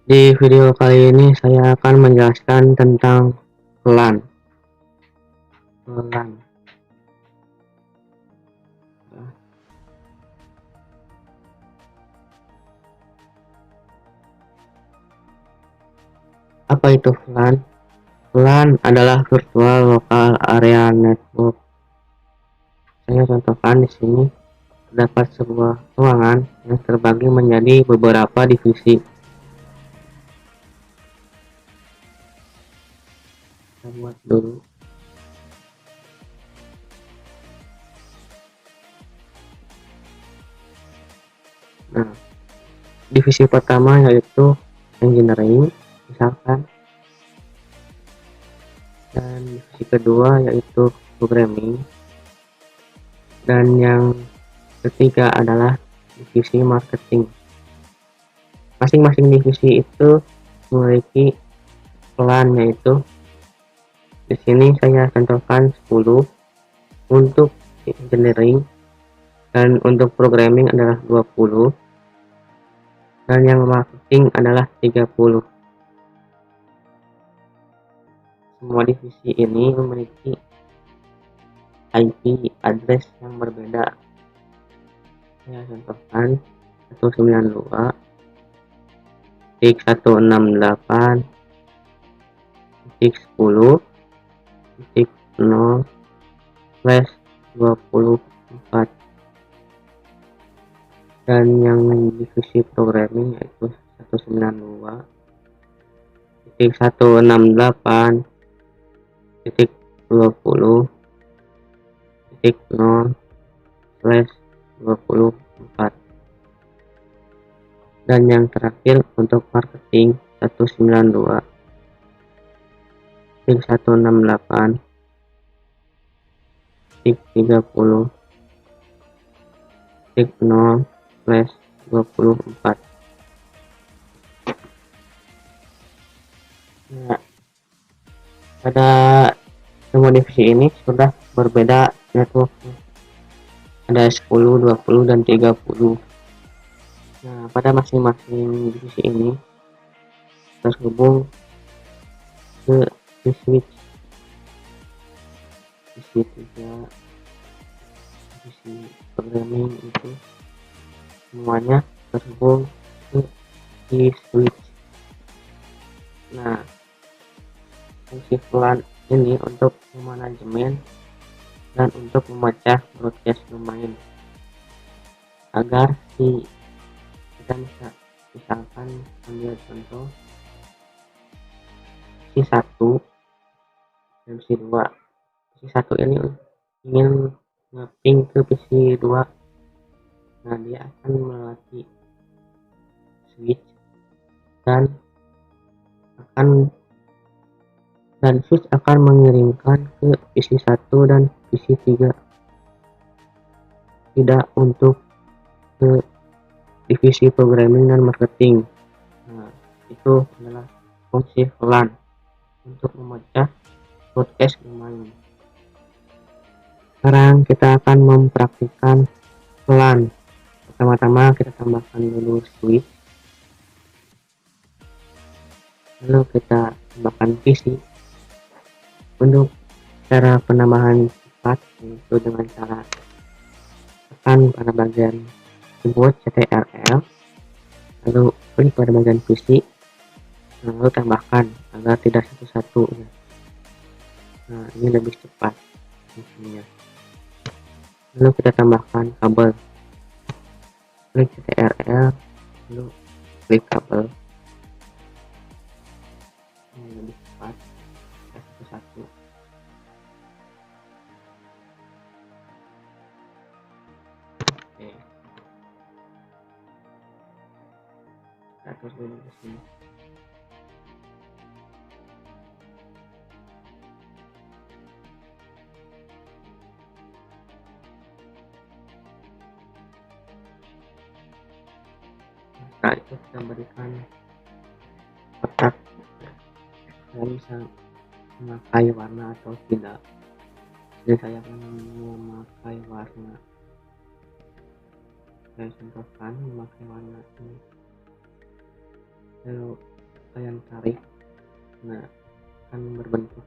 Di video kali ini saya akan menjelaskan tentang LAN. LAN. Apa itu LAN? LAN adalah Virtual Local Area Network. Saya contohkan di sini terdapat sebuah ruangan yang terbagi menjadi beberapa divisi. Kita buat dulu. Nah, divisi pertama yaitu engineering, misalkan, dan divisi kedua yaitu programming, dan yang ketiga adalah divisi marketing. Masing-masing divisi itu memiliki pelan, yaitu di sini saya contohkan 10 untuk engineering, dan untuk programming adalah 20, dan yang marketing adalah 30. Semua divisi ini memiliki IP address yang berbeda. Saya contohkan 192.168.0/24, dan yang divisi programming yaitu 192.168.0/24, dan yang terakhir untuk marketing 168.168.0/24. Nah, pada semua divisi ini sudah berbeda networknya. Ada 10, 20, dan 30. Nah, pada masing-masing divisi ini terhubung ke switch. Divisi 3, divisi programming itu semuanya terhubung ke switch. Nah, fungsi LAN ini untuk memanajemen dan untuk memecah broadcast domain agar kita bisa, misalkan ambil contoh si 1 dan si 2. Si 1 ini ingin nge-ping ke PC 2. Nah, dia akan melewati switch dan switch akan mengirimkan ke PC 1 dan PC 3, tidak untuk ke divisi programming dan marketing. Nah, itu adalah fungsi LAN untuk memecah broadcast domain. Sekarang kita akan mempraktikkan LAN. Pertama-tama kita tambahkan dulu switch, lalu kita tambahkan PC. Untuk cara penambahan cepat yaitu dengan cara tekan pada bagian keyboard CTRL, lalu klik pada bagian PC, lalu tambahkan agar tidak satu-satu. Nah, ini lebih cepat fungsinya. Lalu kita tambahkan kabel, klik CTRL, lalu klik kabel. Ini lebih cepat, satu-satu. Oke, kita terus dulu ke sini. Setelah itu kita berikan kotak. Saya bisa memakai warna atau tidak. Jadi saya akan memakai warna. Saya contohkan memakai warna ini. Lalu kalian tarik, nah akan berbentuk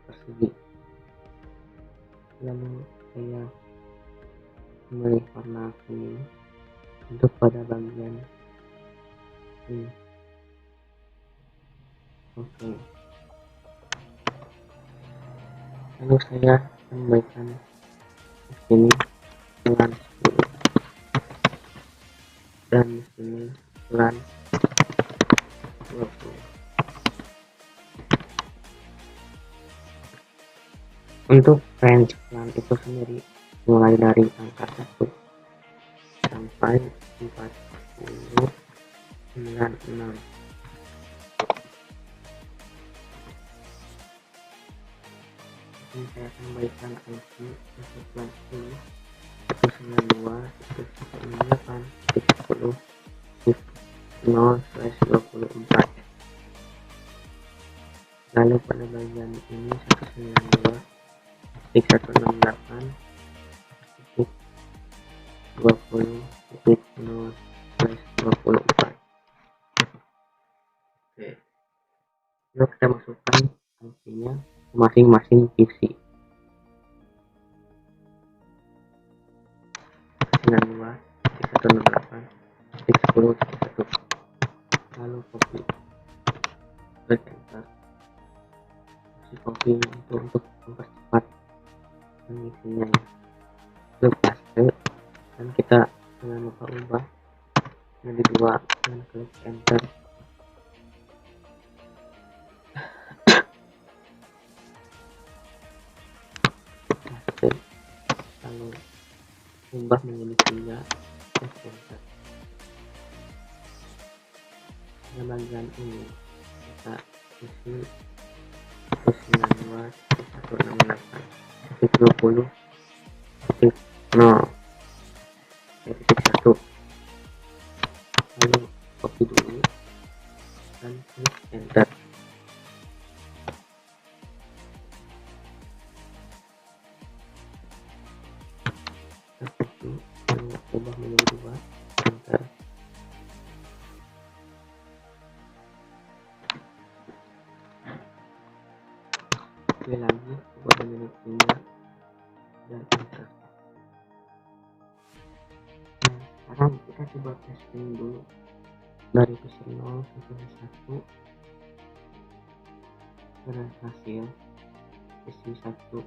persegi. Lalu saya memilih warna kuning untuk pada bagian ini. Oke, lalu saya tambahkan di sini pelan 10 dan di sini pelan 20. Untuk range pelan itu sendiri mulai dari angka 1 sampai 4096. Ini saya tambahkan IC untuk pelan 10, itu 92, itu 98, itu 10, 0/24. Lalu pada bagian ini 192, 168, 20.0/24. Oke, lalu kita masukkan IC-nya masing-masing PC. 92, 168, 10, 1. Lalu copy, klik enter. Copy untuk mempercepat pengisinya. Lalu paste dan kita jangan lupa ubah menjadi 2 dan klik enter. Paste lalu ubah menjadi 3, klik enter. Pada bagian ini kita isi 92, 168, 20, 0, 1. Lalu copy dulu dan klik enter. Kita copy lalu ubah menjadi 2, enter. Pilih lagi ubah menjadi 3 dan enter. Nah, sekarang kita coba testing dulu dari PC 0 sampai 1 berhasil. PC 1,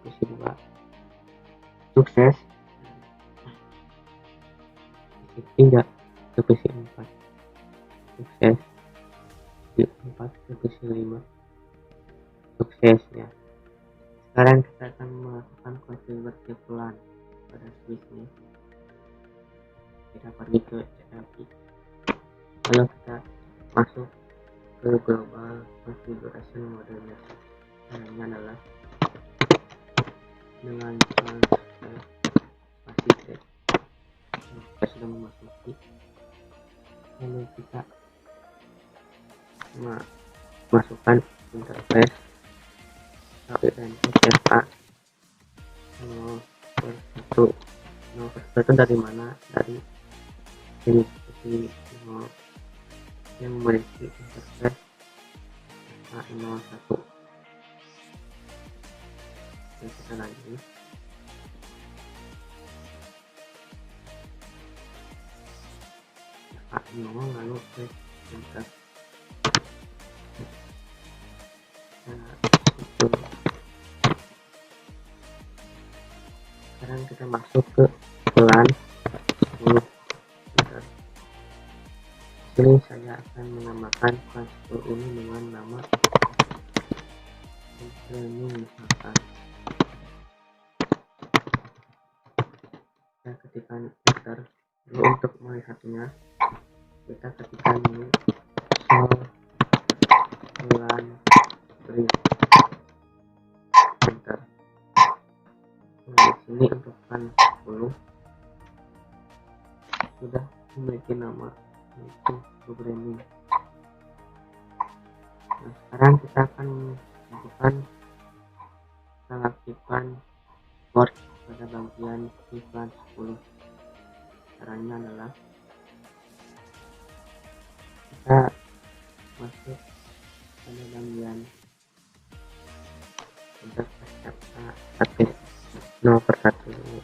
PC 2 sukses, PC 3 ke PC 4 sukses, PC 4 ke PC 5 sukses ya. Sekarang kita akan melakukan konfigurasi pelan pada switchnya. Kita pergi ke CLI, lalu kita masuk ke global configuration modenya. Caranya adalah dengan transfer spasi T. Kita sudah memasuki, lalu kita masukkan interface FA 0/1. 0/1 itu dari mana? Dari ini PC 0 yang memiliki interface FA 01. Oke, kita lagi FA 0 lalu klik enter. Nah, itu. Sekarang kita masuk ke pelan 10. Sini saya akan menamakan transfer ini dengan nama training misalkan. Saya ketikkan enter. Lalu untuk melihatnya kita ketikkan ini sol pelan enter. Nah, di sini untuk pelan 10 sudah memiliki nama, yaitu programming. Nah, sekarang kita akan melakukan mengaktifkan port pada bagian di pelan 10. Caranya adalah kita masuk pada bagian interface FA 1 dulu.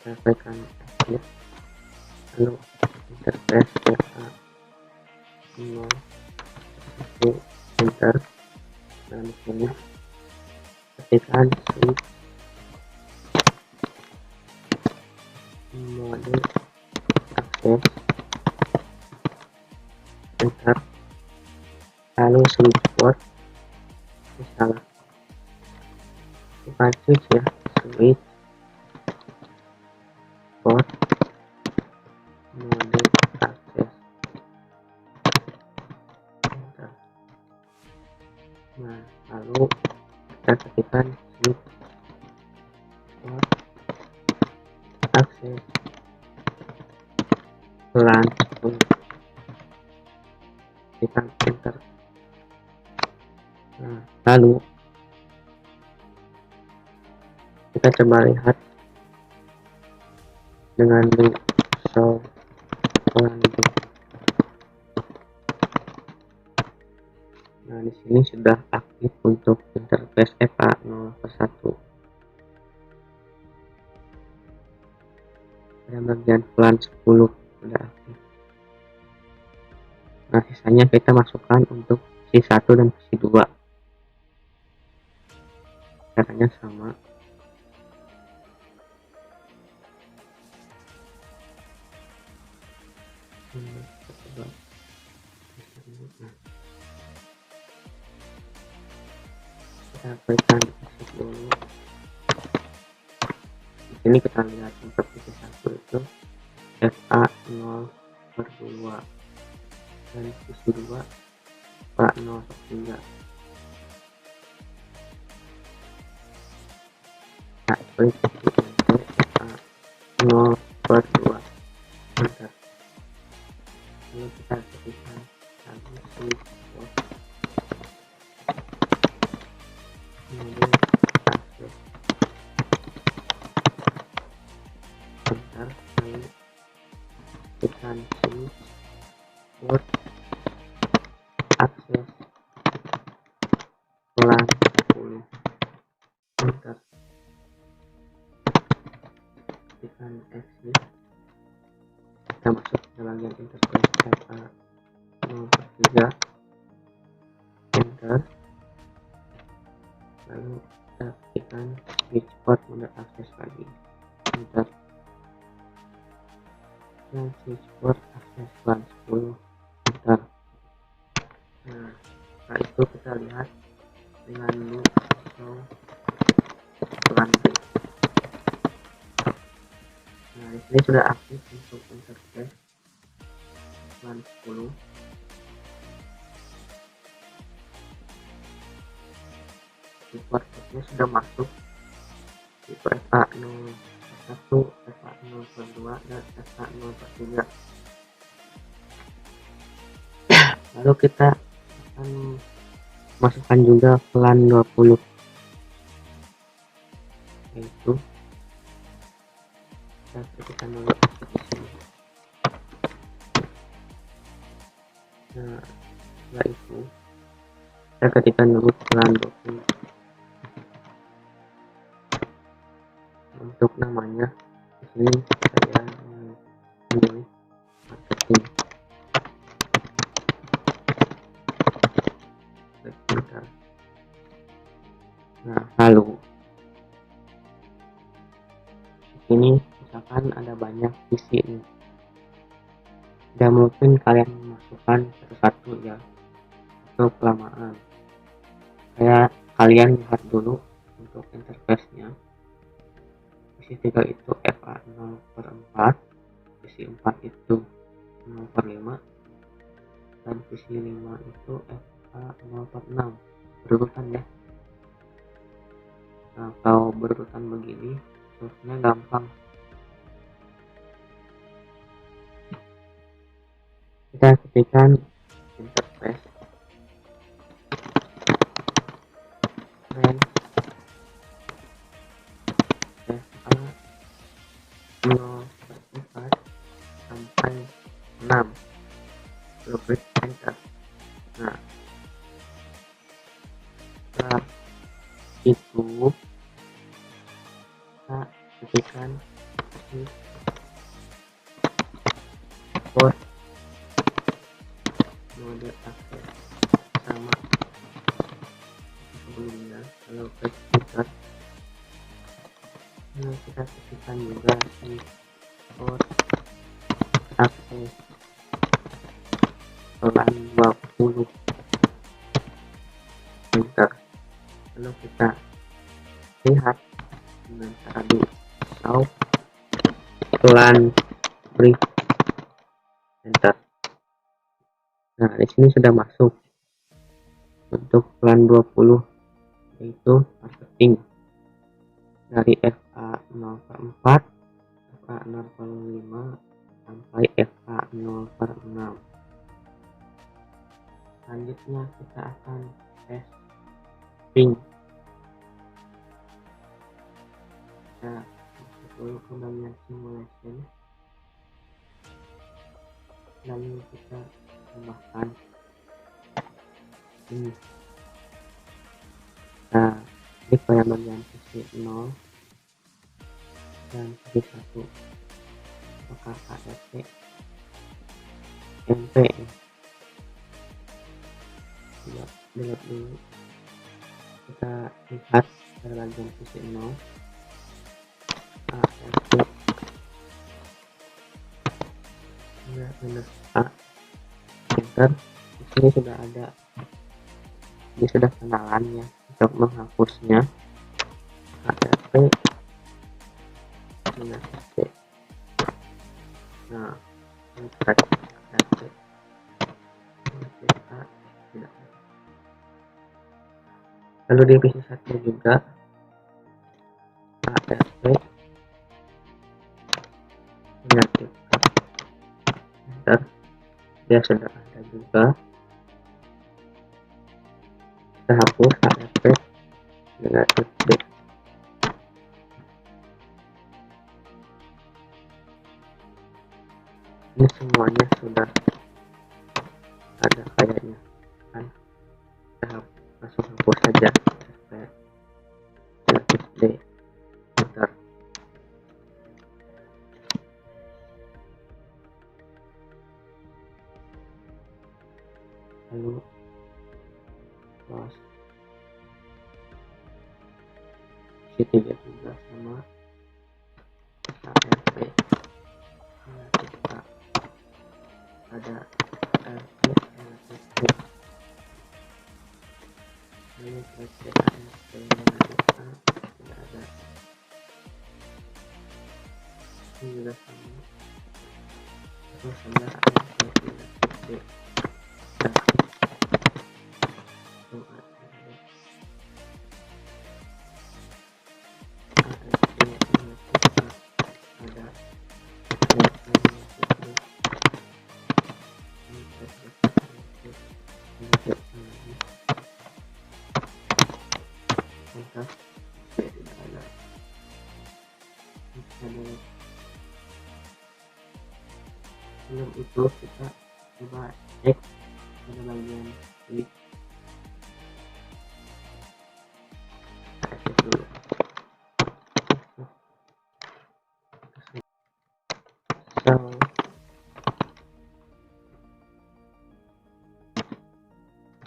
Kita tekan exit, lalu interface FA 0 1 enter, dan di sini ketikkan switch mode akses, enter, lalu switch port, misalnya bukan switch ya, switch port mode akses, enter. Nah, lalu kita ketikkan switch port akses LAN, tekan enter. Nah, lalu kita coba lihat dengan link show LAN. Nah, di sini sudah aktif untuk interface FA 0/1. Pada bagian LAN 10 sudah aktif. Nah, sisanya kita masukkan untuk visi 1 dan visi 2. Caranya sama. Kita berikan exit dulu. Di sini kita lihat untuk visi 1 itu FA 0/2 dan visi 2 FA 0/3. Nah, klik untuk FA 0/2 enter. Lalu kita ketikkan lagi switch port mode akses, enter, lalu tekan switch port akses LAN 10, enter, tekan exit. Kita masuk ke bagian interface FA 0/3, enter, lalu kita tekan switch port mode akses lagi, enter, dan switch port akses LAN 10, enter. Nah, setelah itu kita lihat dengan link show LAN. Nah, di sini sudah aktif untuk interface LAN 10. Portnya sudah masuk tipe FA 0/1, FA 0/2 dan FA 0/3. Lalu kita akan masukkan juga LAN 20, yaitu kita ketikkan dulu di sini. Nah, setelah itu kita ketikkan dulu LAN 20. Untuk namanya di sini saya memilih marketing. Nah, lalu di sini misalkan ada banyak visi nih, tidak mungkin kalian masukkan satu-satu ya, itu kelamaan. Kayak kalian lihat dulu untuk interface-nya. Visi 3 itu FA 0/4, visi 4 itu 0/5, dan visi 5 itu FA 0/6. Berurutan ya. Nah, kalau berurutan begini terusnya gampang. Kita ketikkan interface range FA 0/4 sampai 6. enter. Nah, setelah itu kita ketikkan di port mode akses sama sebelumnya. Kalau ke speaker, kita ketikkan juga di port akses LAN 20 enter. Lalu kita lihat dengan cara di show LAN brief enter. Nah, di sini sudah masuk untuk LAN 20, yaitu marketing dari FA0/4, FA0/5 sampai FA0/6. Selanjutnya kita akan tes ping. Kita masuk dulu ke bagian simulation, lalu kita tambahkan ini. Nah, klik pada bagian sisi 0 dan sisi 1, apakah ARP MP ya. Lihat dulu, kita lihat pada bagian sisi 0 ARP ya, minus A enter. Di sini sudah ada, ini sudah kenalannya. Untuk menghapusnya ARP minus C. Nah, ini ARP kita tidak. Lalu di PC 1 juga ARP negatif enter. Dia sudah ada juga. Kita hapus ARP negatif D. Ini semuanya sudah ada kayaknya kan. Kita langsung hapus saja ARP negatif D enter. Lalu close. Isi 3 juga sama ARP negatif A, ada ARP negatif B. Lalu ARP negatif A tidak ada. Ini juga sama, terus ada ARP negatif B. Sebelum itu kita coba cek pada bagian klik dulu.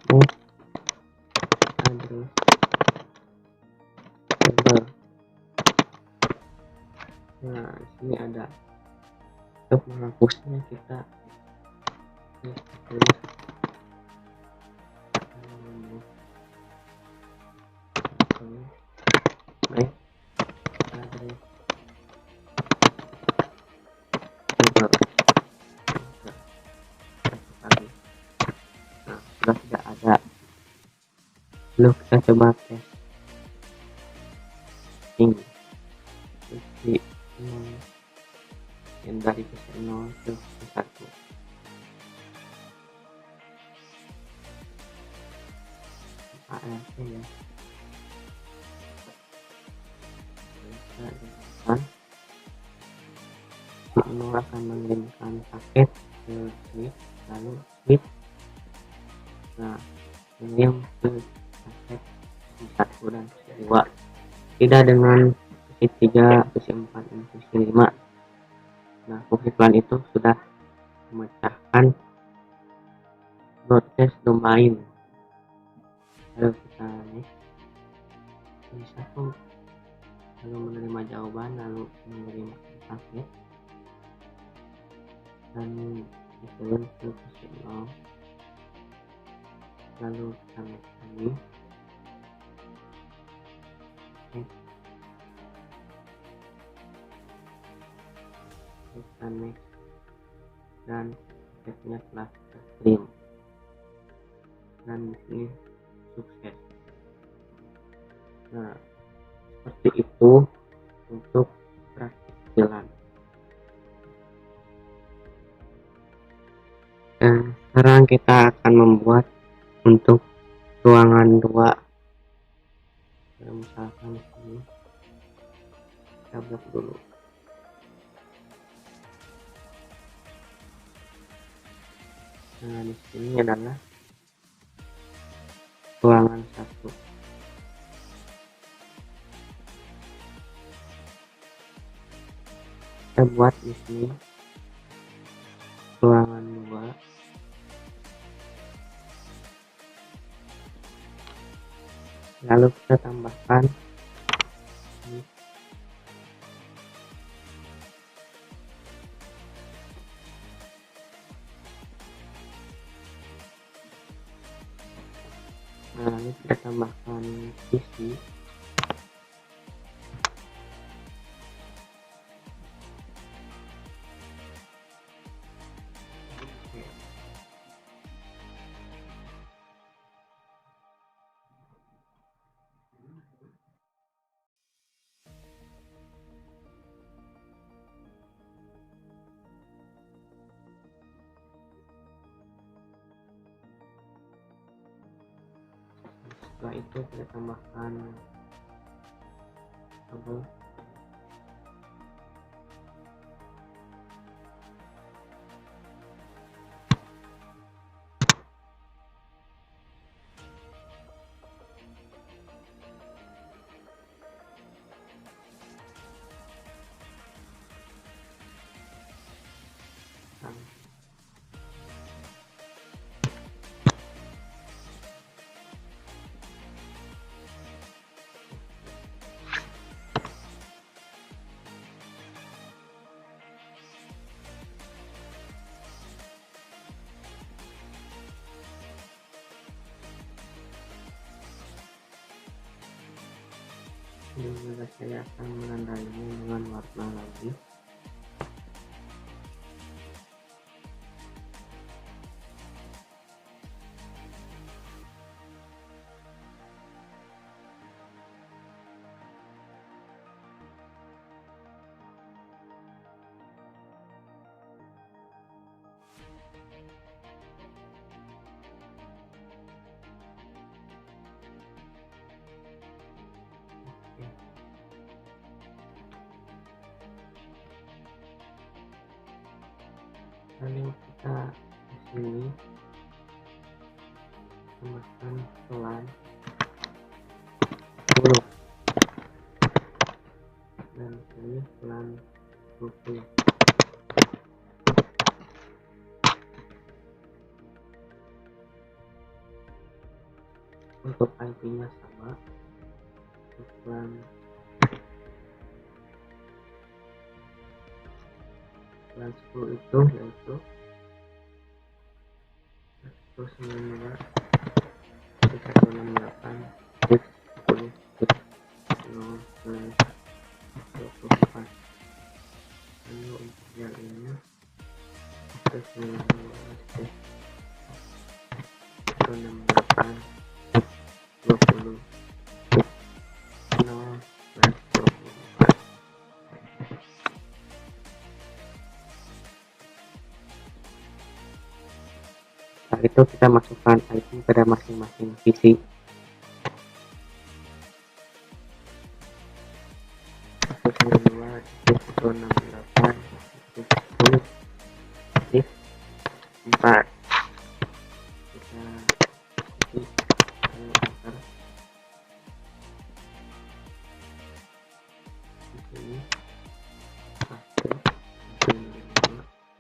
So address server. Nah, di sini ada. Untuk menghapusnya kita tulis baik address server. Nah, sudah tidak ada. Lalu kita coba tes ini yang dari PC 0 ke PC 1. ARP ya. Kita gunakan PC 0 akan mengirimkan paket ke switch, lalu switch Nah, ini untuk aspek sisi 1 dan sisi 2. Tidak dengan sisi 3, sisi 4, dan sisi 5. Nah, fungsi plan itu sudah memecahkan broadcast domain. Lalu kita next. Bisa tuh lalu menerima jawaban, lalu menerima paket, dan diturun ke sisi 0. Lalu kita next lagi. Kita next, dan paketnya telah terkirim, dan di sini sukses. Nah, seperti itu untuk praktik jalan. Dan sekarang kita akan membuat untuk ruangan 2. Misalkan di sini kita blok dulu. Nah, di sini adalah ruangan 1. Kita buat di sini ruangan 2. Lalu kita tambahkan ini. Nah, ini kita tambahkan PC. Setelah itu kita tambahkan kabel. Ini juga saya akan menandainya dengan warna lagi. Lalu kita di sini tambahkan pelan 10, dan sini pelan 20. Untuk IP-nya sama, pelan 10 itu yaitu 192 168 10 0 24. Lalu untuk yang ini 192 168 20 0 24. Setelah itu kita masukkan IP pada masing-masing PC. Kita di enter di sini, paste di sini,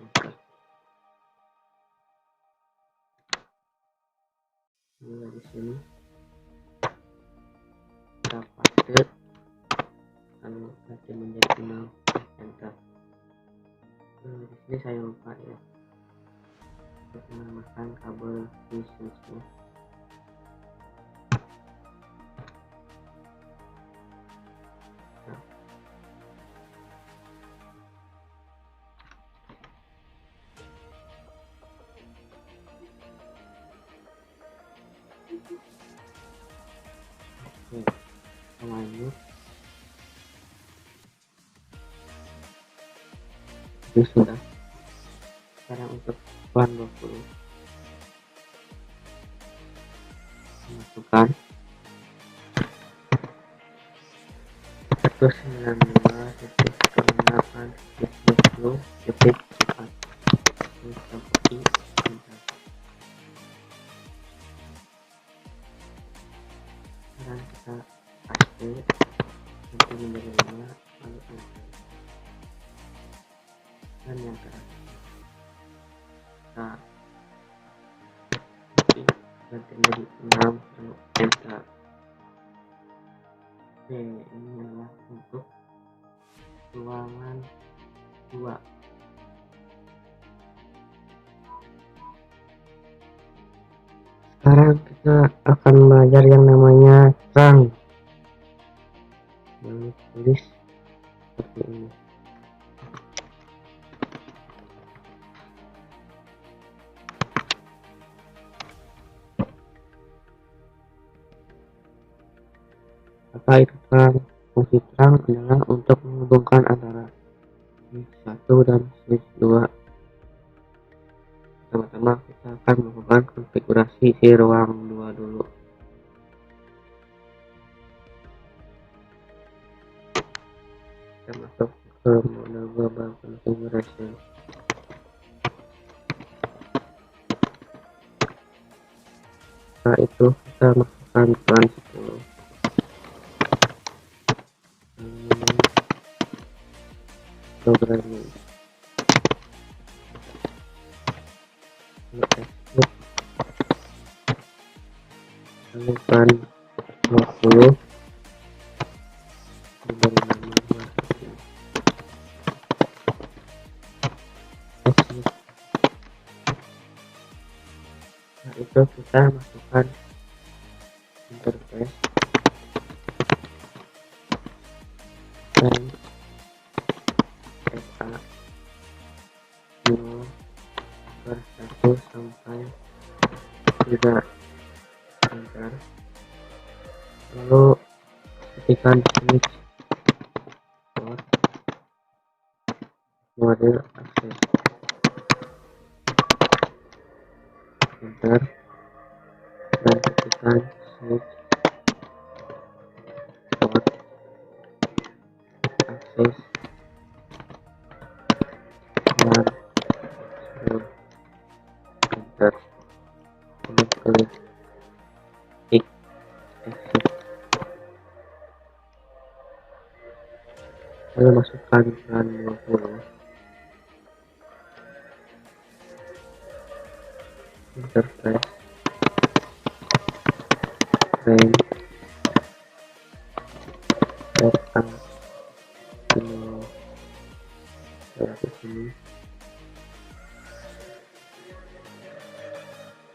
enter di sini, kita paste lalu ganti menjadi 6, enter. Di sini saya lupa ya untuk menambahkan kabel di switchnya. Oke, lanjut. Ini sudah. Sekarang untuk bahan 20 masukkan 195.8.20.4. Ini seperti enter. Sekarang kita paste nanti menjadi 5 lalu enter. Dan yang terakhir kita ganti menjadi 6 lalu enter. Oke, ini adalah untuk ruangan 2. Sekarang kita akan belajar yang namanya trunk. Yang tulis seperti ini. Apa itu trunk? Fungsi trunk adalah untuk menghubungkan antara switch 1 dan switch 2. Pertama-tama kita akan melakukan konfigurasi si ruang 2 dulu. Kita masuk ke mode global configuration. Setelah itu kita masukkan plan 10. Programming. Execute. Lalu plan 20. Diberi nama marketing. Execute. Nah, itu kita masukkan interface dan SA 0/1 sampai 3, enter. Lalu ketikkan switch port model akses, enter. Dan ketikkan switch port akses dan enter. Kemudian klik exit. Lalu masukkan plan 20. Interface frame SA 0 dari sini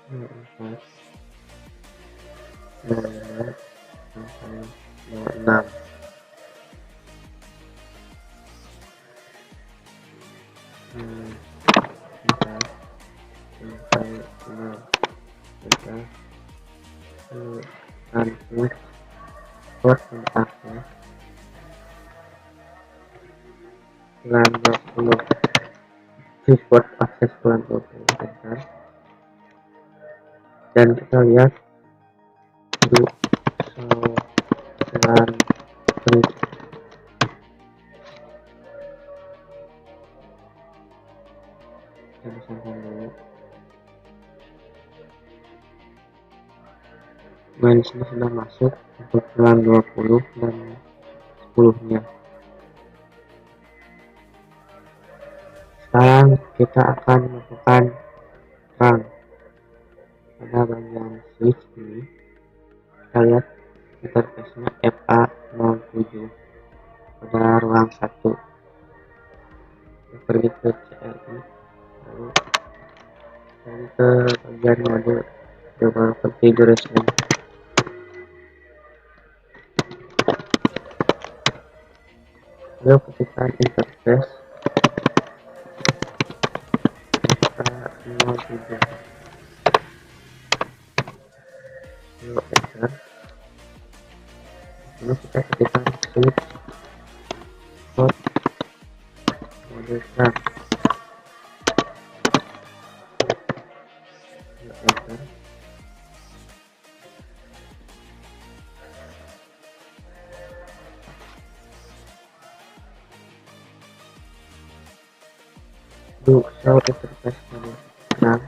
4 05 sampai 06. Sampai 6 kita switch port akses plan 20. Switch port akses plan 20, enter. Dan kita lihat di plan switch kita sampai dulu. Nah, di sini sudah masuk untuk VLAN 20 dan 10-nya. Sekarang kita akan melakukan run pada bagian switch ini. Kita lihat interface-nya FA07 pada ruang 1. Kita pergi ke CLI, lalu pergi ke bagian mode coba configuration. Lalu ketikkan interface FA03, lalu enter. Lalu kita ketikkan switch port mode start, lalu enter. Lalu show interface mode start.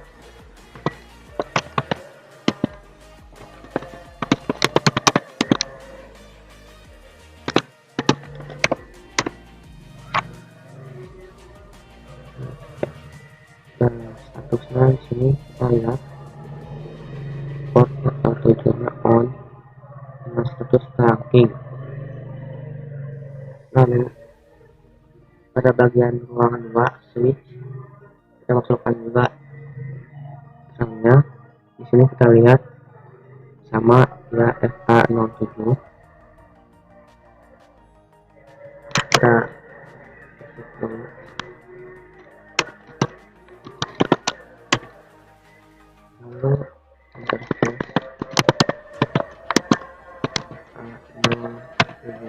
Dan statusnya di sini kita lihat port FA07 on dengan status tracking. Lalu pada bagian ruangan 2 switch kita masukkan juga terangnya. Di sini kita lihat sama ya FA07. Kita ketik dulu. Lalu interface FA07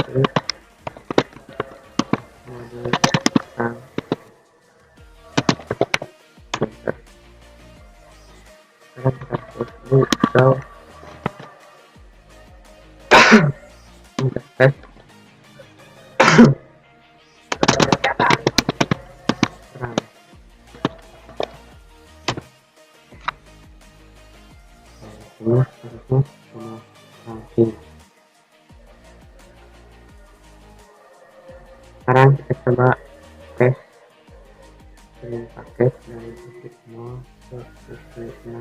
switch mode terang enter. Sekarang kita close dulu show interface terang. Ini harusnya sama tracking. Sekarang kita coba tes kirim paket dari titik 0 ke titik 6.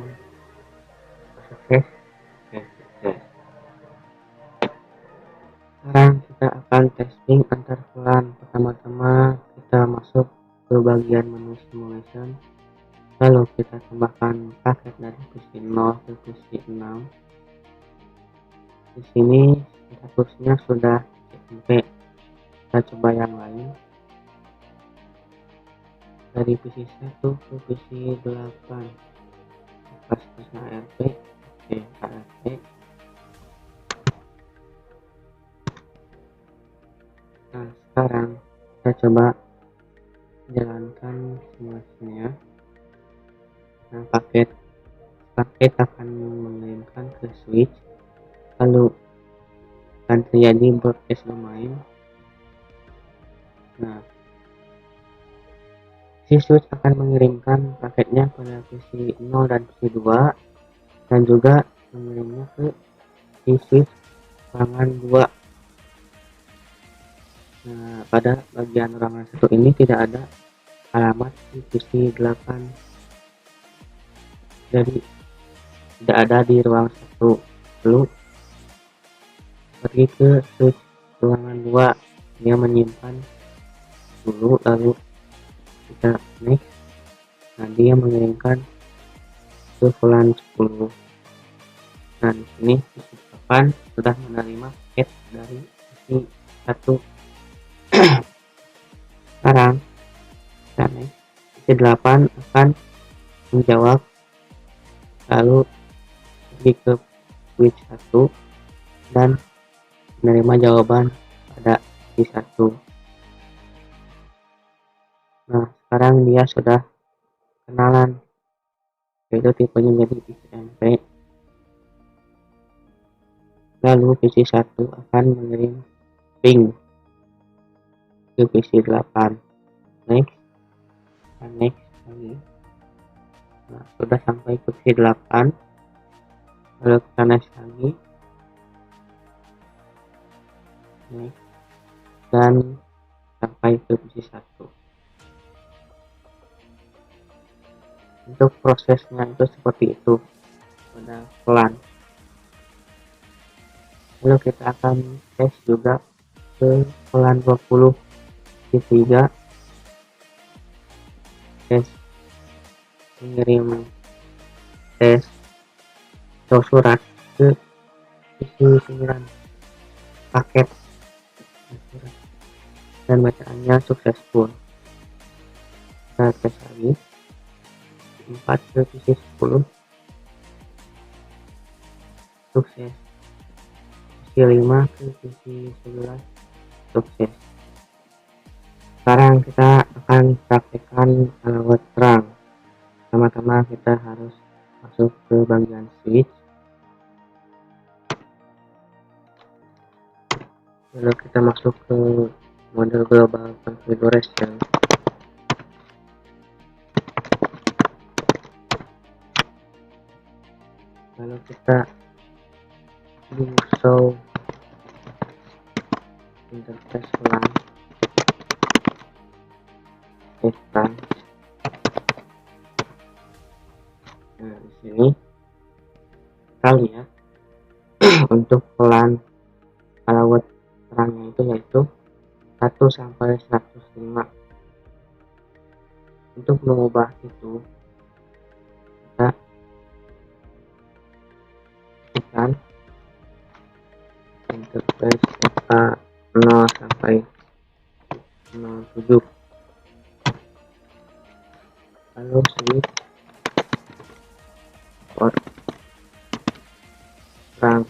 Sukses. Sukses. Sekarang kita akan testing antar VLAN. Pertama-tama kita masuk ke bagian menu simulation, lalu kita tambahkan paket dari PC 0 ke PC 6. Di sini statusnya sudah CMP. Kita coba yang lain. Dari PC 1 ke PC 8. Kapasitasnya ARP. Oke, ARP. Nah, sekarang kita coba jalankan simulasinya. Nah, paket akan mengirimkan ke switch, lalu akan terjadi broadcast domain. Nah, si switch akan mengirimkan paketnya pada PC 0 dan PC 2 dan juga mengirimnya ke si switch ruangan 2. Nah, pada bagian ruangan 1 ini tidak ada alamat di PC 8, jadi tidak ada di ruang 1. Lalu pergi ke switch ruangan 2, dia menyimpan dulu, lalu kita next. Nah, dia mengirimkan ke VLAN 10. Nah, di sini PC 8 sudah menerima paket dari PC 1. Sekarang kita next. PC 8 akan menjawab, lalu pergi ke switch 1 dan menerima jawaban pada PC 1. Nah, sekarang dia sudah kenalan, yaitu tipenya jadi XMP. Lalu PC 1 akan mengirim ping ke PC 8. Next lagi. Nah, sudah sampai kursi 8, lalu kita next lagi nih, dan sampai ke kursi 1. Untuk prosesnya itu seperti itu, pada pelan. Lalu kita akan tes juga ke pelan 20 di 3, tes mengirim tes atau surat ke isi 9 paket surat, dan bacaannya successful. Kita tes lagi 4 ke isi 10 sukses, isi 5 ke isi 11 sukses. Sekarang kita akan praktekkan alat terang. Pertama-tama kita harus masuk ke bagian switch, lalu kita masuk ke mode global configuration, lalu kita di show interface ulang extend. Nah, di sini kita lihat untuk pelan alawat terangnya itu yaitu 1 sampai 105. Untuk mengubah itu kita tekan interface kata 0 sampai 07, lalu switch port terang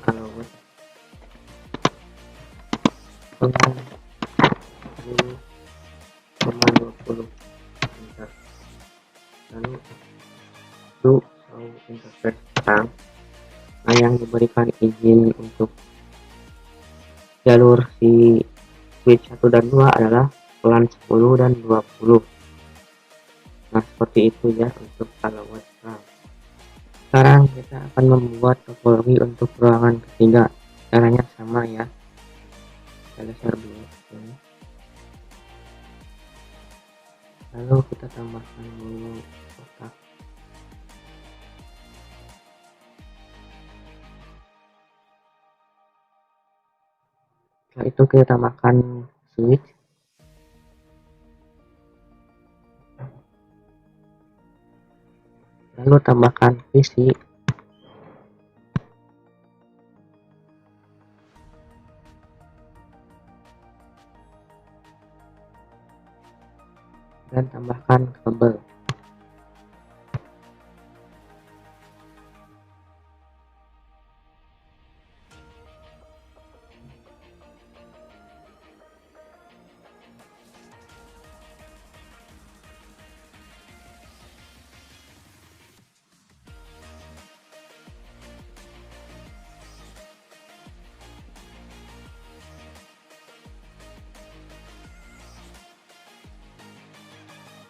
alawat pelan 10,20 enter, lalu do show interface terang. Nah, yang diberikan izin untuk jalur si switch 1 dan 2 adalah pelan 10 dan 20. Nah, seperti itu ya untuk alawat terang. Sekarang kita akan membuat topologi untuk ruangan ketiga. Caranya sama ya, kita geser dulu ini. Lalu kita tambahkan dulu kotak. Setelah itu kita tambahkan switch, lalu tambahkan visi, dan tambahkan kabel.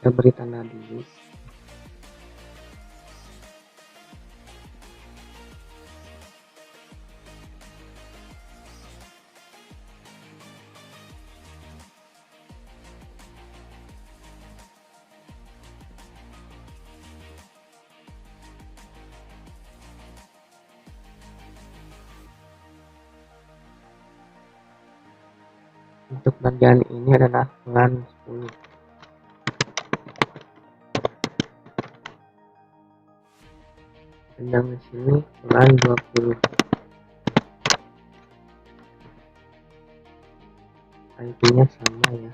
Kita beri tanda dulu. Untuk bagian ini adalah pelan 10. Dan di sini pelan 20. IP-nya sama ya.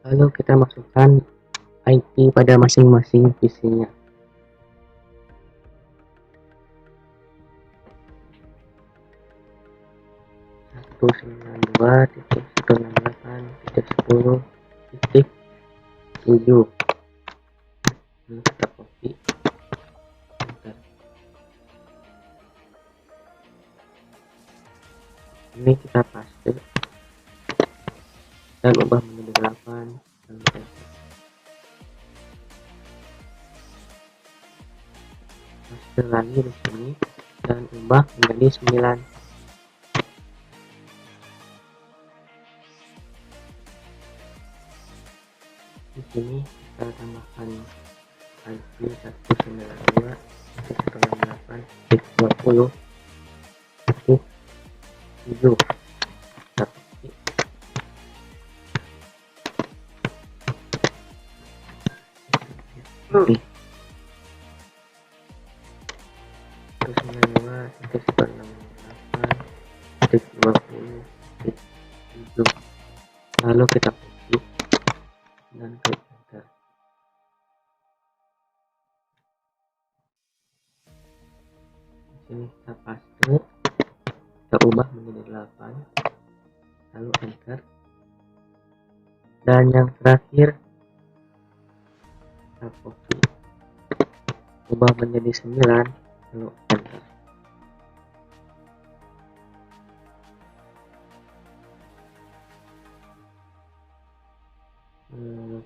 Lalu kita masukkan IP pada masing-masing PC-nya. Satu 192.168.10. 10.7. Ini kita copy, enter. Ini kita paste dan ubah menjadi 8, lalu enter. Paste lagi di sini dan ubah menjadi 9. Di sini kita tambahkan IP 192.168.20.7. Oke. 192.168.20.7. Lalu kita copy dan klik enter. Sini kita paste, kita ubah menjadi 8, lalu enter. Dan yang terakhir kita copy, ubah menjadi 9, lalu enter.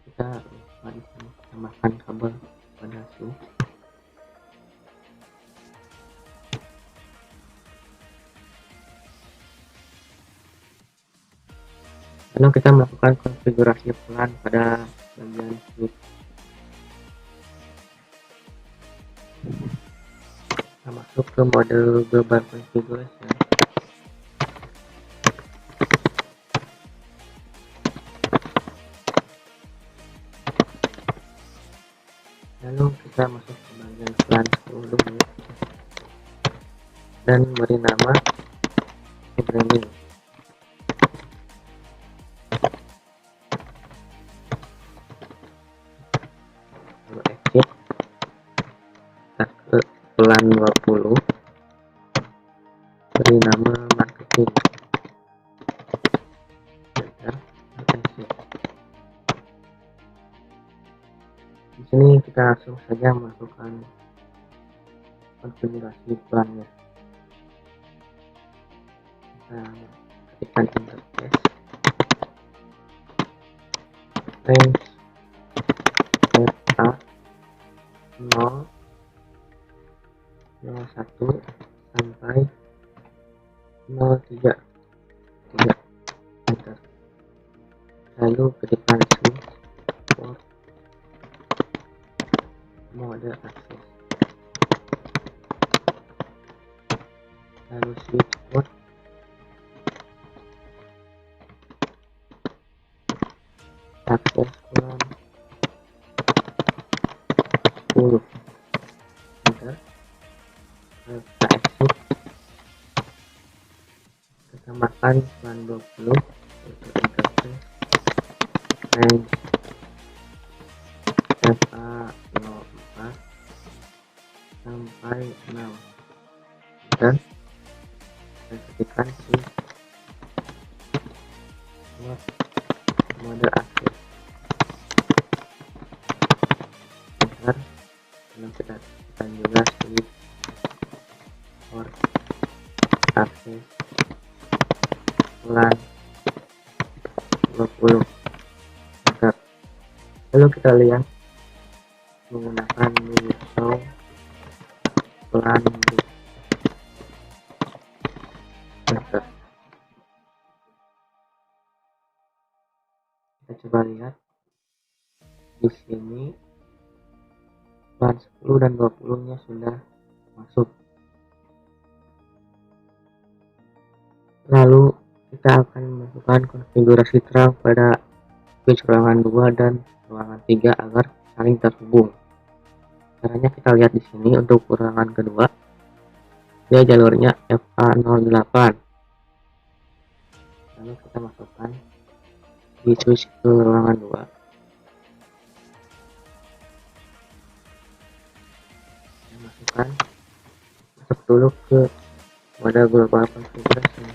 Kita lupa di sini tambahkan kabel pada switch. Lalu kita melakukan konfigurasi pelan pada bagian switch. Kita masuk ke mode global configuration. Lalu kita masuk ke bagian pelan 10 dulu dan beri nama programming. Lalu exit, kita ke pelan 20, beri nama marketing. Di sini kita langsung saja masukkan konfigurasi plannya. Kita ketikkan interface, range data 0, 01 sampai 03, enter. Lalu ketikkan switch port mode akses, lalu switch port akses plan 10, enter. Lalu kita exit, kita tambahkan plan 20 untuk interface range data 04 sampai 6, dan ketikkan switch mode akses, enter. Lalu kita tekan juga switch port akses plan 20, enter. Lalu kita lihat menggunakan menu show plan di enter. Kita coba lihat di sini plan 10 dan 20 nya sudah masuk. Lalu kita akan melakukan konfigurasi terang pada switch ruangan 2 dan ruangan 3 agar saling terhubung. Caranya kita lihat di sini. Untuk ruangan kedua, dia jalurnya FA08. Lalu kita masukkan di switch ke ruangan 2. Kita masuk dulu ke mode global configuration.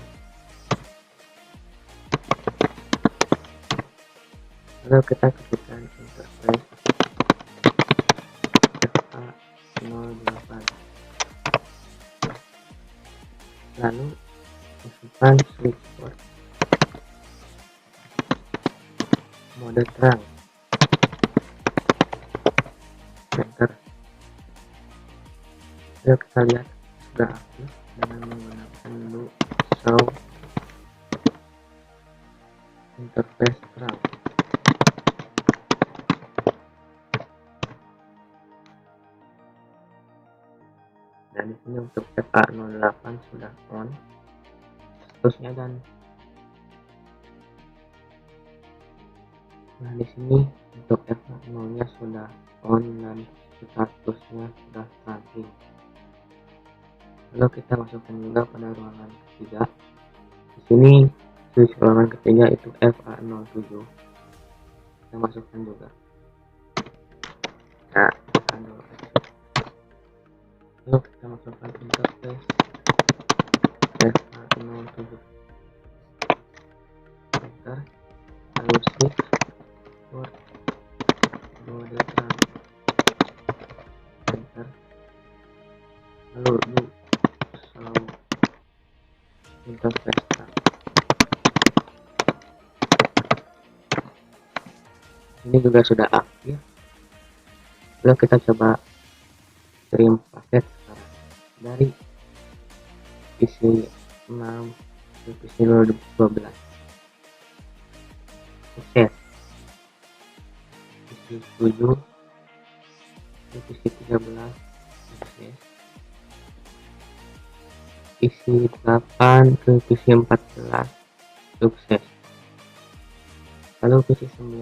Lalu kita ketikkan interface FA08, lalu masukkan switch port, mode terang, enter. Lalu kita lihat sudah aktif dengan menggunakan do show interface terang. Dan di sini untuk FA08 sudah on statusnya, dan nah di sini untuk FA0 nya sudah on dan statusnya sudah running. Lalu kita masukkan juga pada ruangan ketiga. Di sini switch ruangan ketiga itu FA07. Kita masukkan juga. Nah, lalu kita masukkan interface FA07. Enter. Lalu switch port mode terang. Enter. Lalu do show interface terang. Ini juga sudah aktif. Lalu kita coba kirim paket dari PC 6 ke PC 12. Sukses. PC 7 ke PC 13. Sukses. PC 8 ke PC 14. Sukses. Lalu PC 9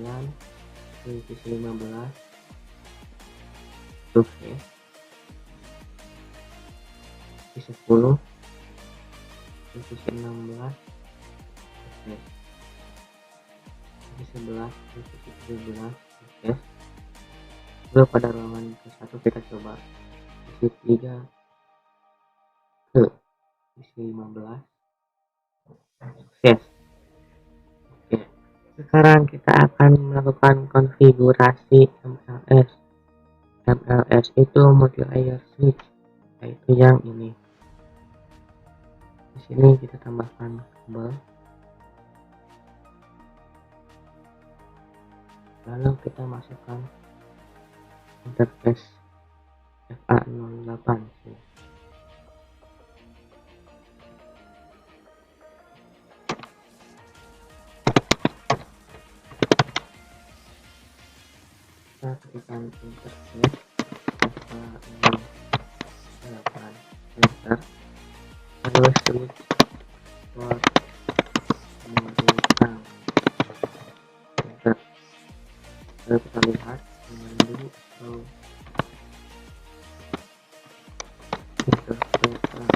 ke PC 15. Sukses. PC 10 ke PC 16. Sukses. PC 11 ke PC 17. Sukses. Lalu pada ruangan ke-1 kita coba PC 3 ke PC 15. Sukses. Oke. Sekarang kita akan melakukan konfigurasi MLS. MLS itu multi-layer switch, yaitu yang ini. Di sini kita tambahkan kabel. Lalu kita masukkan interface FA08. Kita ketikkan interface FA08, enter. Lalu switch port mode terang, enter. Lalu kita lihat dengan do show interface terang.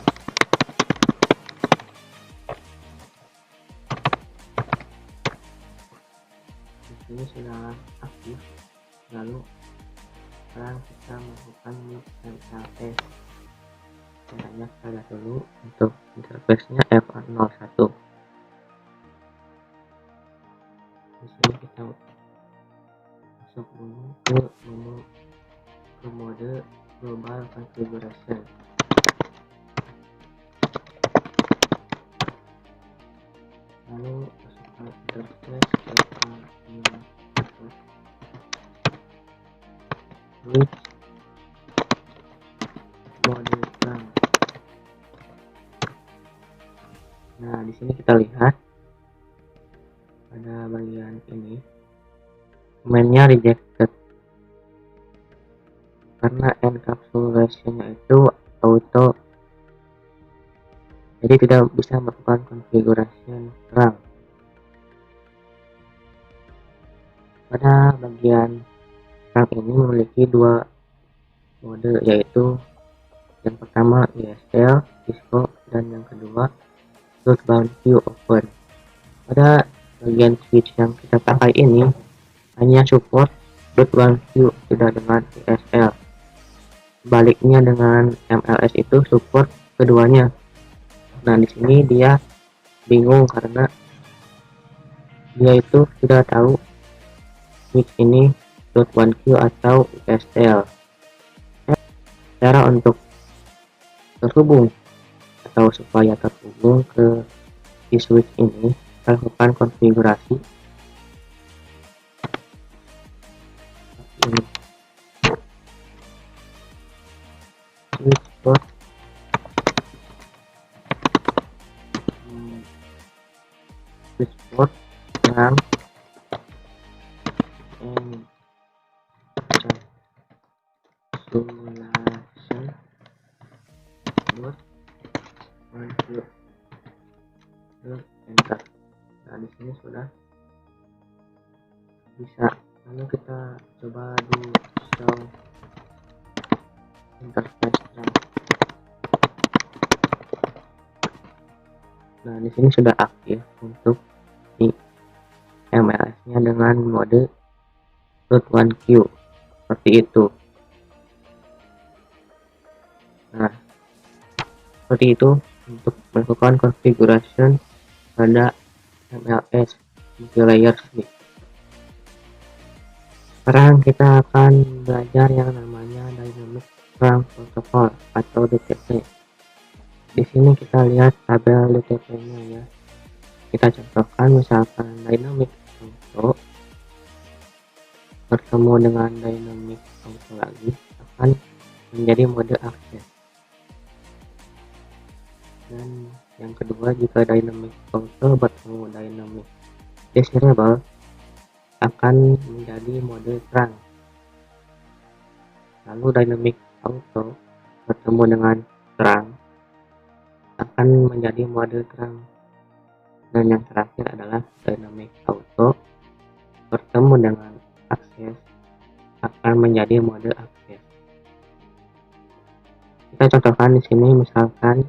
Di sini sudah aktif. Lalu sekarang kita melakukan mix MLS. Caranya kita lihat dulu untuk interface nya FA01. Di sini kita masuk dulu ke menu ke mode global configuration. Lalu masukkan interface FA01. Switch mode terang. Nah, di sini kita lihat pada bagian ini command-nya rejected karena encapsulation-nya itu auto, jadi tidak bisa melakukan konfigurasi terang. Pada bagian terang ini memiliki dua mode, yaitu yang pertama ESL, disco, dan yang kedua Loadbound View Open. Pada bagian switch yang kita pakai ini hanya support Loadbound View, tidak dengan ESL. Sebaliknya dengan MLS itu support keduanya. Nah, di sini dia bingung karena dia itu tidak tahu switch ini .1Q atau USL. Cara untuk terhubung atau supaya terhubung ke si switch ini, kita lakukan konfigurasi ini. Switch port yang simulation dot enter. Nah, di sini sudah bisa. Lalu kita coba dulu show interface RAM. Nah, di sini sudah aktif untuk di MLS-nya dengan mode .1Q seperti itu. Nah, seperti itu untuk melakukan configuration pada MLS multi-layer switch. Sekarang kita akan belajar yang namanya Dynamic RAM Protocol atau DTP. Di sini kita lihat tabel DTP-nya ya. Kita contohkan misalkan Dynamic Auto bertemu dengan Dynamic Auto lagi akan menjadi mode akses. Dan yang kedua, jika Dynamic Auto bertemu Dynamic Desirable akan menjadi mode terang. Lalu Dynamic Auto bertemu dengan terang akan menjadi mode terang. Dan yang terakhir adalah Dynamic Auto bertemu dengan akses akan menjadi mode akses. Kita contohkan di sini, misalkan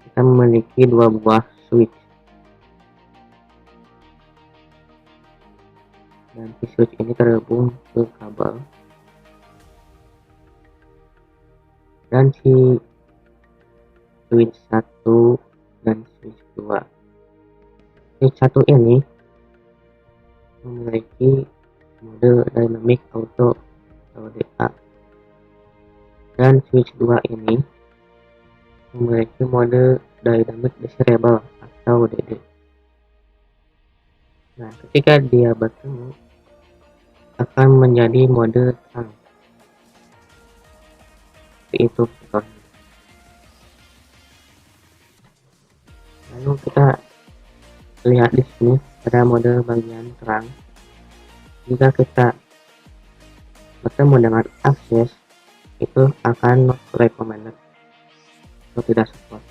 kita memiliki dua buah switch dan switch ini terhubung ke kabel, dan si switch 1 dan switch 2. Switch 1 ini memiliki mode Dynamic Auto atau DA, dan switch 2 ini memiliki mode Dynamic Desirable atau DD. Nah, ketika dia bertemu akan menjadi mode terang. Seperti itu contohnya. Lalu kita lihat di sini pada mode bagian terang. Jika kita bertemu dengan akses, itu akan not recommended atau tidak support.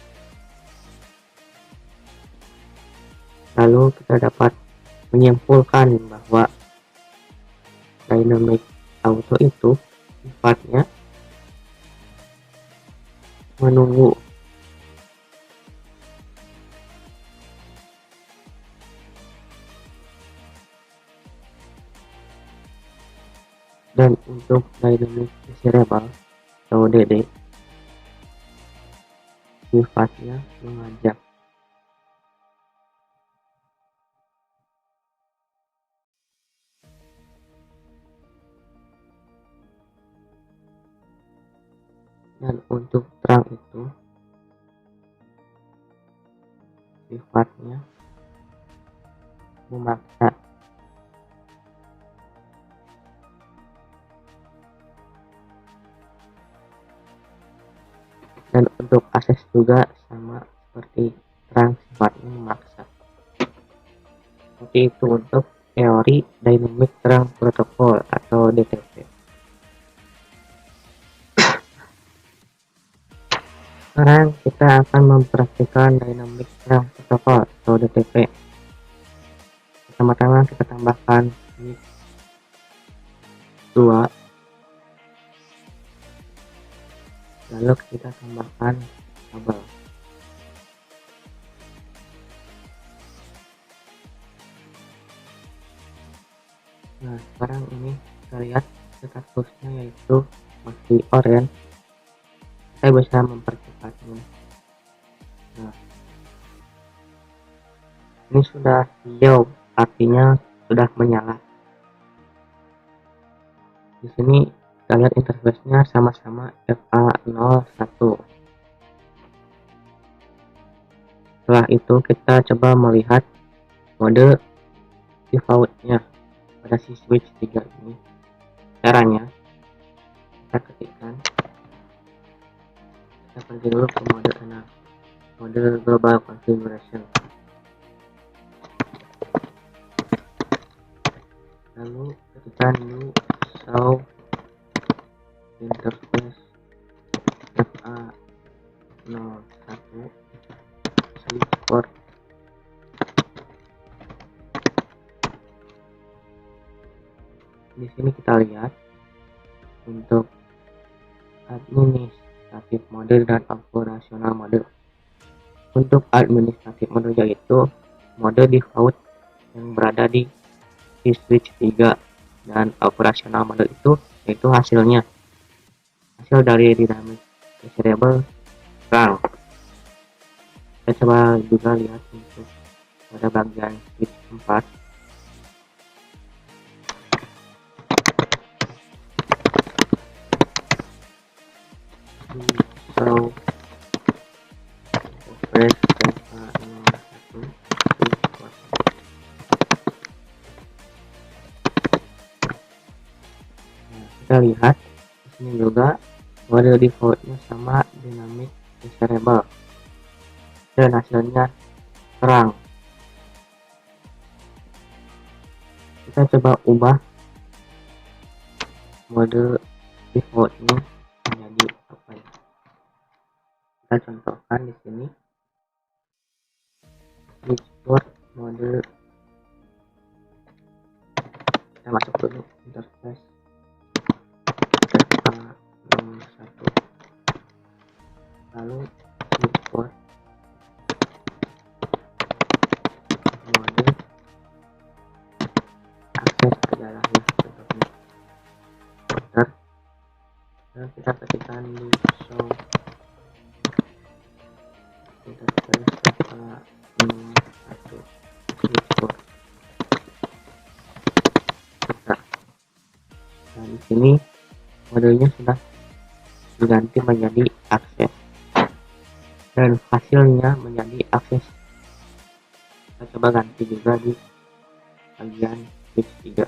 Lalu kita dapat menyimpulkan bahwa Dynamic Auto itu sifatnya menunggu. Dan untuk Dynamic Desirable atau DD sifatnya mengajak. Dan untuk terang itu sifatnya memaksa. Dan untuk akses juga sama seperti terang, sifatnya memaksa. Seperti itu untuk teori Dynamic Terang Protocol atau DTP. Sekarang kita akan mempraktikkan Dynamic Terang Protocol atau DTP. Pertama-tama kita tambahkan switch 2, lalu kita tambahkan kabel. Nah, sekarang ini kita lihat statusnya yaitu masih orange. Saya bisa mempercepatnya. Nah, ini sudah hijau, artinya sudah menyala. Di sini kita lihat interface-nya sama-sama FA01. Setelah itu kita coba melihat mode default-nya pada si switch 3 ini. Caranya kita ketikkan, kita pergi dulu ke mode 6, mode global configuration, lalu ketikkan new show interface FA01 switch port. Di sini kita lihat untuk administratif mode dan operasional mode. Untuk administratif mode yaitu mode default yang berada di switch 3, dan operasional mode itu yaitu hasil dari dynamic variable terang. Kita coba juga lihat untuk pada bagian switch 4. So press FA01 kita lihat di sini juga mode defaultnya sama dynamic variable dan hasilnya terang. Kita coba ubah mode defaultnya menjadi apa ya? Kita contohkan di sini switch port mode. Kita masuk dulu interface FA01, lalu switch port mode akses adalah ya contohnya router, dan kita ketikkan di show interface FA01 switch port. Nah, di sini modenya sudah diganti menjadi akses dan hasilnya menjadi akses. Kita coba ganti juga di bagian switch 3.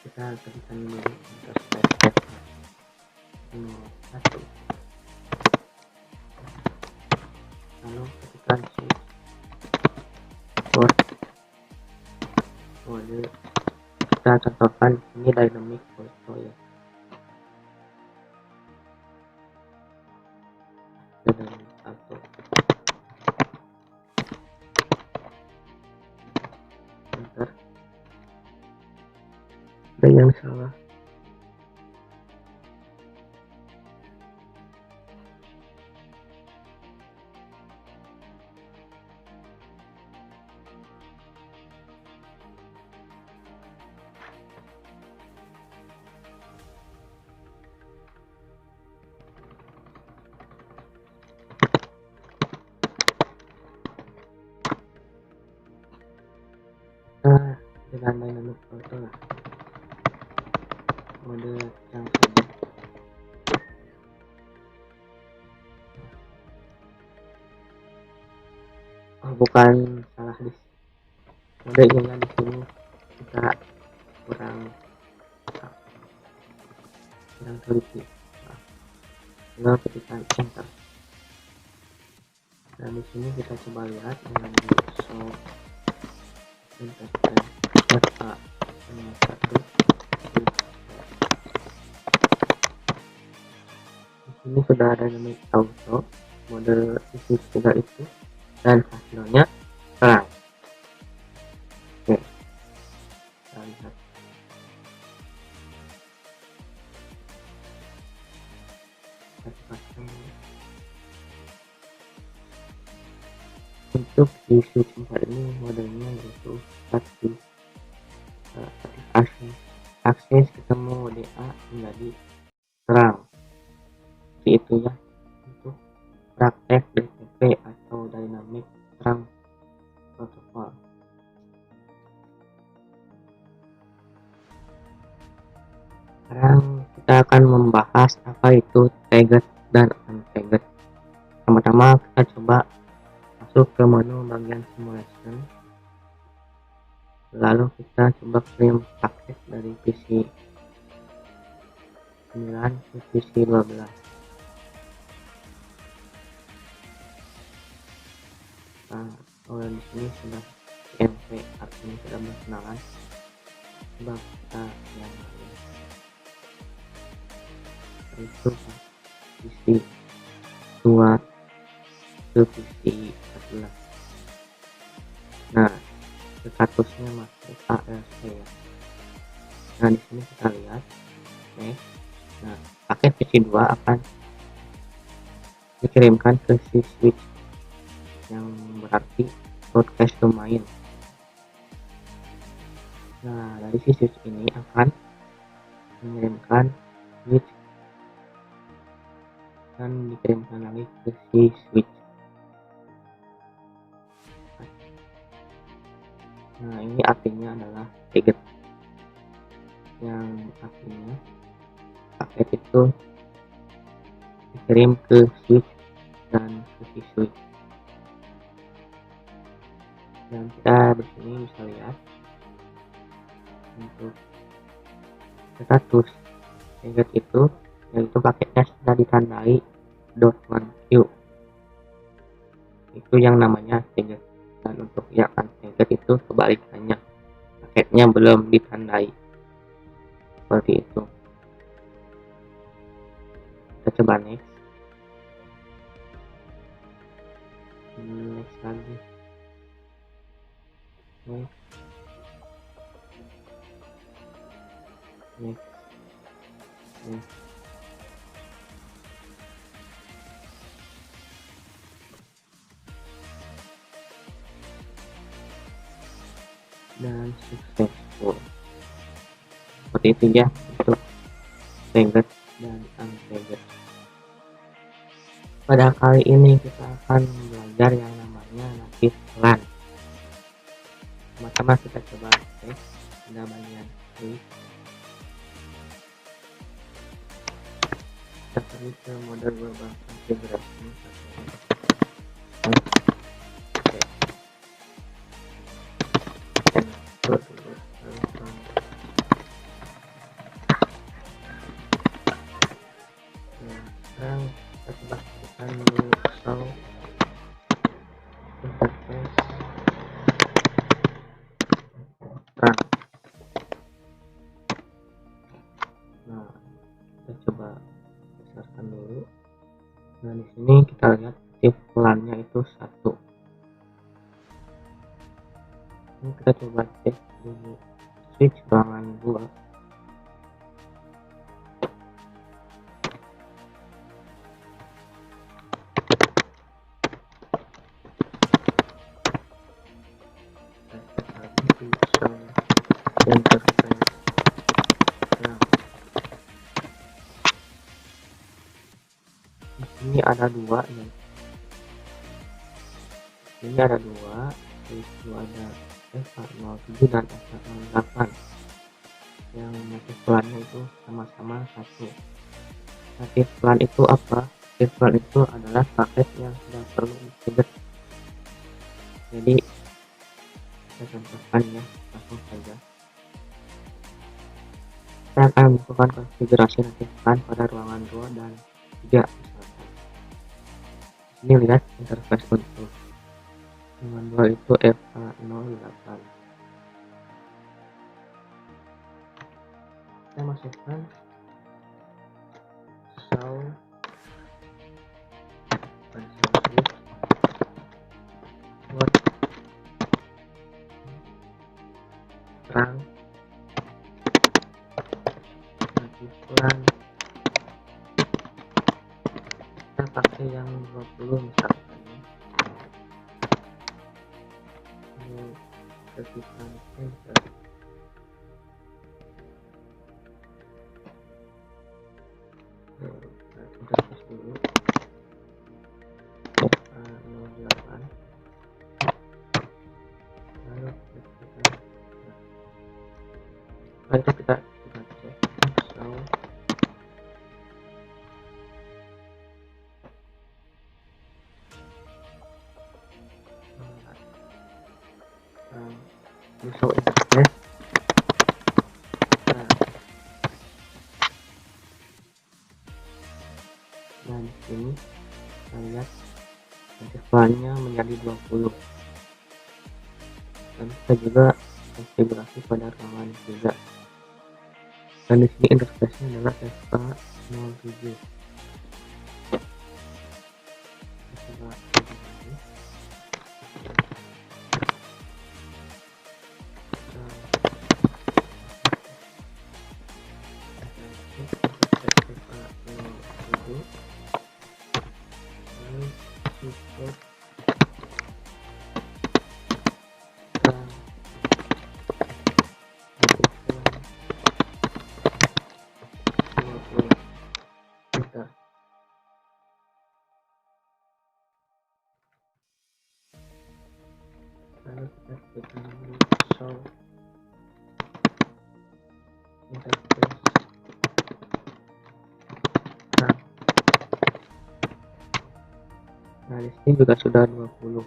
Kita ketikkan dulu interface FA01, lalu ketikkan switch port mode. Kita contohkan ini dynamic auto ya, dynamic auto. Enter. Ada yang salah. Dengan dynamic auto lah mode yang sama. Oh, bukan, salah di modenya di sini kita kurang teliti. Lalu ketikkan enter. Dan di sini kita coba lihat dengan di show interface FA01. Di sini sudah ada dynamic auto mode switch 3 itu dan hasilnya terang. Oke, kita lihat. Untuk di switch 4 ini modenya yaitu static akses ketemu DA menjadi terang. Seperti itu ya untuk praktek DTP atau Dynamic Trunk Protocol. Sekarang kita akan membahas apa itu tagged dan untagged. Pertama-tama kita coba masuk ke menu bagian simulation, lalu kita coba kirim paket dari PC 9 ke PC 12. Nah, kalau di sini sudah MP artinya sudah berkenalan. Coba kita yang lain. Itu PC 2 ke PC 14. Nah, statusnya masih ALC ya. Nah, di sini kita lihat, oke. Nah, paket PC 2 akan dikirimkan ke si switch yang berarti broadcast domain. Nah, dari si switch ini akan mengirimkan switch dan dikirimkan lagi ke si switch. Nah, ini artinya adalah tagged, yang artinya paket itu dikirim ke switch dan ke si switch. Dan kita di sini bisa lihat untuk status tagged itu, yaitu paketnya sudah ditandai .1Q, itu yang namanya tagged. Dan untuk yang untagged itu kebalikannya, paketnya belum ditandai, seperti itu. Kita coba next lagi, next. Dan successful. Seperti itu ya untuk tagged dan untagged. Pada kali ini kita akan belajar yang namanya native LAN. Pertama kita coba cek pada bagian switch. Kita pergi ke mode global configuration. Sekarang kita coba tekan dulu show interface trunk. Nah, kita coba besarkan dulu. Nah, di sini kita lihat native LAN-nya itu 1. Ini kita coba cek dulu switch ruangan 2. Ini ada dua nih. Ini ada dua, yaitu ada FA07 dan FA08. Yang native plan-nya itu sama-sama 1. Native plan itu apa? Native plan itu adalah paket yang tidak perlu tagged. Jadi kita contohkan ya, langsung saja. Kita akan melakukan konfigurasi native plan pada ruangan 2 dan 3 misalkan. Ini lihat interface untuk ruangan 2 itu FA08. Kita masukkan show buat terang plan. Kita pakai yang 20 misalkan. Ini ketika enter. Interface dulu. show interface. Nah di sini kita lihat intervalnya menjadi 20, dan kita juga konfigurasi pada ruangan juga. Dan di sini interface-nya adalah FK07. Lalu kita tekan show interface. Nah di sini juga sudah 20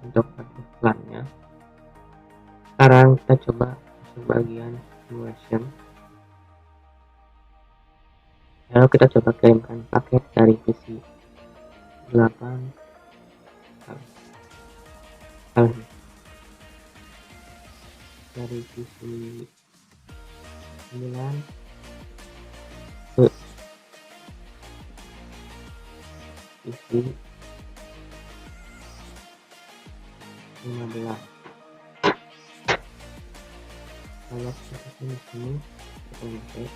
untuk plannya. Sekarang kita coba masuk bagian simulation. Lalu kita coba kirimkan paket dari PC 8 dari PC 9 ke PC 15. Kalau kita di sini kita pakai,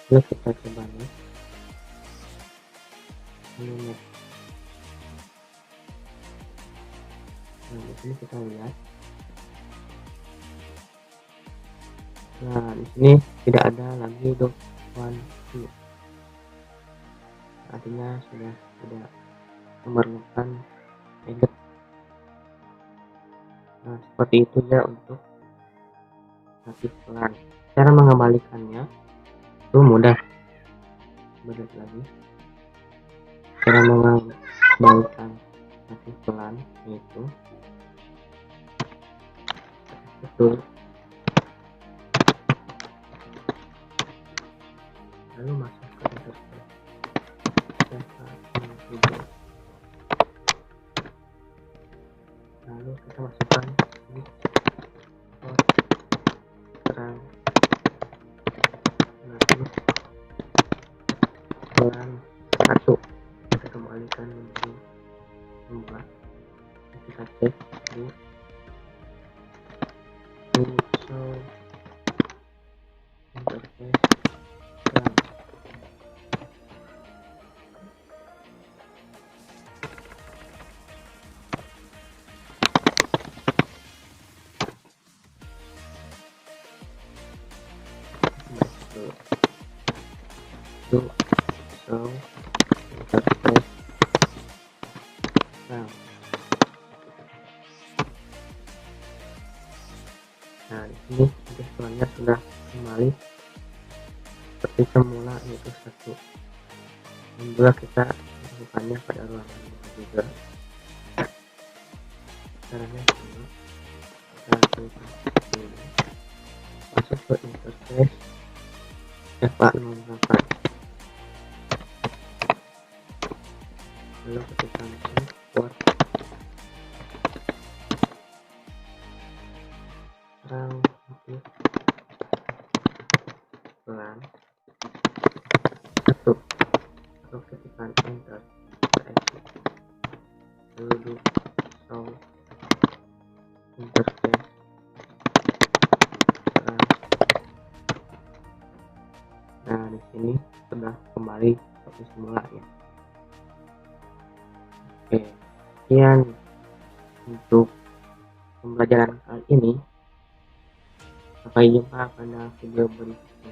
lalu kita coba nih ini. Nah di sini kita lihat. Nah di sini tidak ada lagi .12, artinya sudah tidak memerlukan edit. Nah seperti itu ya untuk natif plan. Cara mengembalikannya itu mudah. Balik lagi, cara mengembalikan natif plan yaitu lalu masuk ke interface. Lalu kita masukkan ini terang. Lalu pelan 1 kita kembalikan menjadi 2. Kita cek di show interface terang. Itu show interface terang. Nah di sini intervalnya sudah kembali seperti semula, yaitu 1. Dan juga kita melakukannya pada ruangan juga. Caranya sama, kita lakukan ini. Masuk ke interface FA08. Lalu ketika buat terang aktif pelan 1. Lalu ketika enter exit. Lalu show interface terang. Nah di sini sudah kembali seperti semula ya. Oke, sekian untuk pembelajaran kali ini. Sampai jumpa pada video berikutnya.